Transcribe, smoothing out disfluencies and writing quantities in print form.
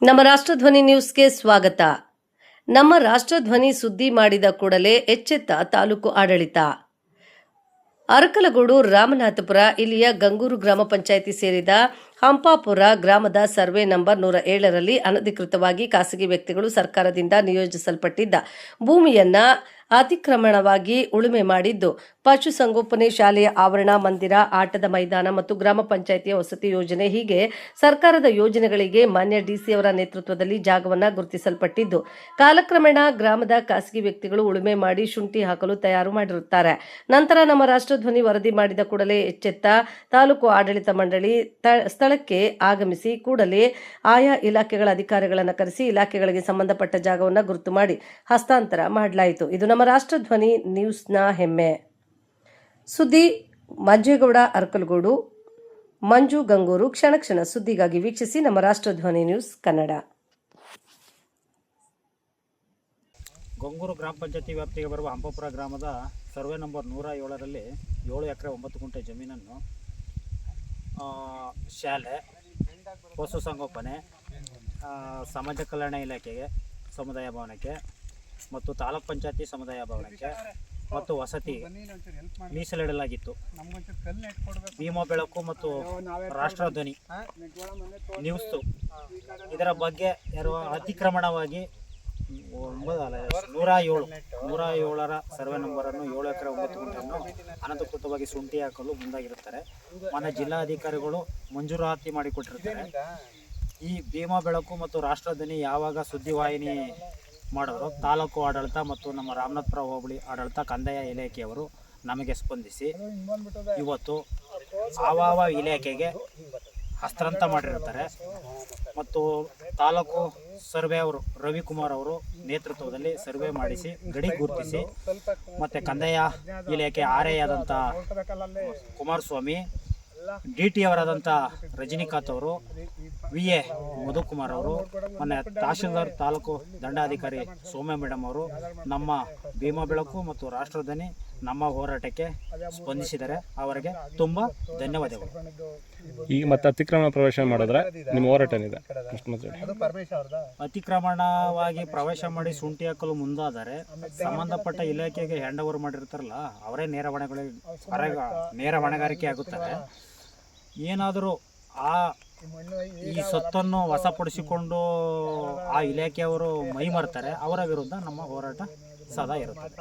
ನಮ್ಮ ರಾಷ್ಟ್ರಧ್ವನಿ ನ್ಯೂಸ್ಗೆ ಸ್ವಾಗತ. ನಮ್ಮ ರಾಷ್ಟ್ರಧ್ವನಿ ಸುದ್ದಿ ಮಾಡಿದ ಕೂಡಲೇ ಎಚ್ಚೆತ್ತ ತಾಲೂಕು ಆಡಳಿತ. ಅರಕಲಗೂಡು ರಾಮನಾಥಪುರ ಇಲ್ಲಿಯ ಗಂಗೂರು ಗ್ರಾಮ ಪಂಚಾಯಿತಿ ಸೇರಿದ ಹಂಪಾಪುರ ಗ್ರಾಮದ ಸರ್ವೆ ನಂಬರ್ 107ರಲ್ಲಿ ಅನಧಿಕೃತವಾಗಿ ಖಾಸಗಿ ವ್ಯಕ್ತಿಗಳು ಸರ್ಕಾರದಿಂದ ನಿಯೋಜಿಸಲ್ಪಟ್ಟಿದ್ದ ಭೂಮಿಯನ್ನ ಅತಿಕ್ರಮಣವಾಗಿ ಉಳುಮೆ ಮಾಡಿದ್ದು, ಪಶುಸಂಗೋಪನೆ ಶಾಲೆಯ ಆವರಣ, ಮಂದಿರ, ಆಟದ ಮೈದಾನ ಮತ್ತು ಗ್ರಾಮ ಪಂಚಾಯಿತಿಯ ವಸತಿ ಯೋಜನೆ ಹೀಗೆ ಸರ್ಕಾರದ ಯೋಜನೆಗಳಿಗೆ ಮಾನ್ಯ ಡಿಸಿ ಅವರ ನೇತೃತ್ವದಲ್ಲಿ ಜಾಗವನ್ನು ಗುರುತಿಸಲ್ಪಟ್ಟಿದ್ದು, ಕಾಲಕ್ರಮೇಣ ಗ್ರಾಮದ ಖಾಸಗಿ ವ್ಯಕ್ತಿಗಳು ಉಳುಮೆ ಮಾಡಿ ಶುಂಠಿ ಹಾಕಲು ತಯಾರು ಮಾಡಿರುತ್ತಾರೆ. ನಂತರ ನಮ್ಮ ರಾಷ್ಟ್ರಧ್ವನಿ ವರದಿ ಮಾಡಿದ ಕೂಡಲೇ ಎಚ್ಚೆತ್ತ ತಾಲೂಕು ಆಡಳಿತ ಮಂಡಳಿ ಸ್ಥಳಕ್ಕೆ ಆಗಮಿಸಿ ಕೂಡಲೇ ಆಯಾ ಇಲಾಖೆಗಳ ಅಧಿಕಾರಿಗಳನ್ನು ಕರೆಸಿ ಇಲಾಖೆಗಳಿಗೆ ಸಂಬಂಧಪಟ್ಟ ಜಾಗವನ್ನು ಗುರುತು ಮಾಡಿ ಹಸ್ತಾಂತರ ಮಾಡಲಾಯಿತು. ಇದು ನಮ್ಮ ರಾಷ್ಟ್ರಧ್ವನಿ ನ್ಯೂಸ್ನ ಹೆಮ್ಮೆ. ಸುದ್ದಿ ಮಂಜೇಗೌಡ, ಅರಕಲಗೂಡು, ಮಂಜು ಗಂಗೂರು. ಕ್ಷಣ ಕ್ಷಣ ಸುದ್ದಿಗಾಗಿ ವೀಕ್ಷಿಸಿ ನಮ್ಮ ರಾಷ್ಟ್ರಧ್ವನಿ ನ್ಯೂಸ್ ಕನ್ನಡ. ಗಂಗೂರು ಗ್ರಾಮ ಪಂಚಾಯತಿ ವ್ಯಾಪ್ತಿಗೆ ಬರುವ ಹಂಪಾಪುರ ಗ್ರಾಮದ ಸರ್ವೆ ನಂಬರ್ 107ರಲ್ಲಿ 7 ಎಕರೆ 9 ಗುಂಟೆ ಜಮೀನನ್ನು ಶಾಲೆ, ಪಶುಸಂಗೋಪನೆ, ಸಮಾಜ ಕಲ್ಯಾಣ ಇಲಾಖೆಗೆ ಸಮುದಾಯ ಭವನಕ್ಕೆ ಮತ್ತು ತಾಲೂಕ್ ಪಂಚಾಯತಿ ಸಮುದಾಯ ಭವನಕ್ಕೆ ಮತ್ತು ವಸತಿ ಮೀಸಲಿಡಲಾಗಿತ್ತು. ಭೀಮಾ ಬೆಳಕು ಮತ್ತು ರಾಷ್ಟ್ರಧ್ವನಿ ನ್ಯೂಸ್ ಇದರ ಬಗ್ಗೆ ಅತಿಕ್ರಮಣವಾಗಿ 107ರ ಸರ್ವೆ ನಂಬರನ್ನು 7 ಎಕರೆ 9 ಗುಂಟೆಯನ್ನು ಅನಧಿಕೃತವಾಗಿ ಶುಂಠಿ ಹಾಕಲು ಮುಂದಾಗಿರುತ್ತಾರೆ. ಮಾನ್ಯ ಜಿಲ್ಲಾಧಿಕಾರಿಗಳು ಮಂಜೂರಾತಿ ಮಾಡಿಕೊಟ್ಟಿರ್ತಾರೆ. ಈ ಭೀಮಾ ಬೆಳಕು ಮತ್ತು ರಾಷ್ಟ್ರಧ್ವನಿ ಯಾವಾಗ ಸುದ್ದಿವಾಹಿನಿ ಮಾಡೋರು, ತಾಲೂಕು ಆಡಳಿತ ಮತ್ತು ನಮ್ಮ ರಾಮನಾಥಪುರ ಹೋಬಳಿ ಆಡಳಿತ ಕಂದಾಯ ಇಲಾಖೆಯವರು ನಮಗೆ ಸ್ಪಂದಿಸಿ ಇವತ್ತು ಆವಾವ ಇಲಾಖೆಗೆ ಹಸ್ತಾಂತರ ಮಾಡಿರ್ತಾರೆ. ಮತ್ತು ತಾಲೂಕು ಸರ್ವೆ ಅವರು ರವಿಕುಮಾರ್ ಅವರು ನೇತೃತ್ವದಲ್ಲಿ ಸರ್ವೆ ಮಾಡಿಸಿ ಗಡಿ ಗುರುತಿಸಿ, ಮತ್ತು ಕಂದಾಯ ಇಲಾಖೆ ಆರ್ಐ ಆದಂಥ ಕುಮಾರಸ್ವಾಮಿ, DT ಅವರಾದಂಥ ರಜನಿಕಾಂತ್ ಅವರು, VA ಮಧುಕುಮಾರ್ ಅವರು, ಮೊನ್ನೆ ತಹಶೀಲ್ದಾರ್ ತಾಲೂಕು ದಂಡಾಧಿಕಾರಿ ಸೌಮ್ಯ ಮೇಡಮ್ ಅವರು ನಮ್ಮ ಭೀಮಾ ಬೆಳಕು ಮತ್ತು ರಾಷ್ಟ್ರಧ್ವನಿ ನಮ್ಮ ಹೋರಾಟಕ್ಕೆ ಸ್ಪಂದಿಸಿದ್ದಾರೆ. ಅವರಿಗೆ ತುಂಬ ಧನ್ಯವಾದಗಳು. ಈಗ ಮತ್ತೆ ಅತಿಕ್ರಮಣ ಪ್ರವೇಶ ಮಾಡಿದ್ರೆ ನಿಮ್ಮ ಹೋರಾಟ ಏನಿದೆ? ಅತಿಕ್ರಮಣವಾಗಿ ಪ್ರವೇಶ ಮಾಡಿ ಶುಂಠಿ ಹಾಕಲು ಮುಂದಾದರೆ ಸಂಬಂಧಪಟ್ಟ ಇಲಾಖೆಗೆ ಹ್ಯಾಂಡ್ ಓವರ್ ಮಾಡಿರ್ತಾರಲ್ಲ, ಅವರೇ ನೇರ ಹೊಣೆಗಾರಿಕೆ ಆಗುತ್ತದೆ. ಏನಾದರೂ ಈ ಸೊತ್ತನ್ನು ವಶಪಡಿಸಿಕೊಂಡು ಆ ಇಲಾಖೆಯವರು ಮೈ ಮರ್ತಾರೆ, ಅವರ ವಿರುದ್ಧ ನಮ್ಮ ಹೋರಾಟ ಸದಾ ಇರುತ್ತದೆ.